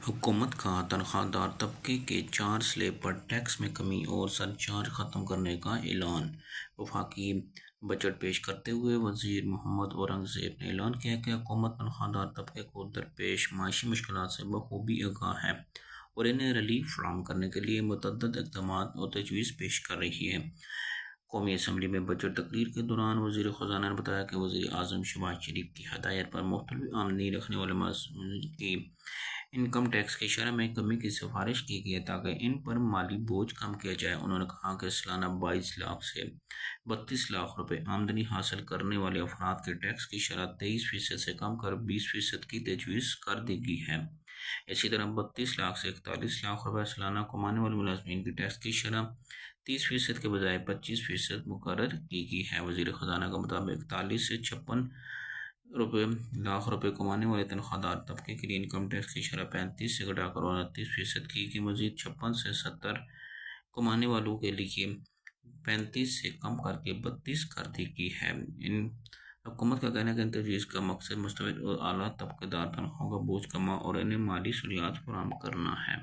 حکومت کا تنخواہ دار طبقے کے 4 سلیب پر ٹیکس میں کمی اور سرچارج ختم کرنے کا اعلان۔ وفاقی بجٹ پیش کرتے ہوئے وزیر محمد اورنگزیب نے اعلان کیا کہ حکومت تنخواہ دار طبقے کو درپیش معاشی مشکلات سے بخوبی آگاہ ہے اور انہیں ریلیف فراہم کرنے کے لیے متعدد اقدامات اور تجویز پیش کر رہی ہے۔ قومی اسمبلی میں بجٹ تقریر کے دوران وزیر خزانہ نے بتایا کہ وزیر اعظم شہباز شریف کی ہدایت پر مختلف آمدنی رکھنے والے ملازمین کی انکم ٹیکس کی شرح میں کمی کی سفارش کی گئی ہے تاکہ ان پر مالی بوجھ کم کیا جائے۔ انہوں نے کہا کہ سالانہ 22 لاکھ سے 32 لاکھ روپے آمدنی حاصل کرنے والے افراد کے ٹیکس کی شرح 23% سے کم کر 20% کی تجویز کر دی گئی ہے۔ اسی طرح 32 لاکھ سے 41 لاکھ روپے سالانہ کمانے والے ملازمین کی ٹیکس کی شرح 30% کے بجائے 25% مقرر کی گئی ہے۔ وزیر خزانہ کے مطابق 41 سے 56 لاکھ روپے کمانے والے تنخواہ دار طبقے کے لیے انکم ٹیکس کی شرح 35 سے گھٹا کر 29% کی گئی۔ مزید 56 سے 70 کمانے والوں کے لیے 35 سے کم کر کے 32 کر دی گئی ہے۔ حکومت کا کہنا ہے کہ ان تجویز کا مقصد مستفید اور اعلیٰ طبقہ دار تنخواہوں کا بوجھ کم اور انہیں مالی سہولیات فراہم کرنا ہے۔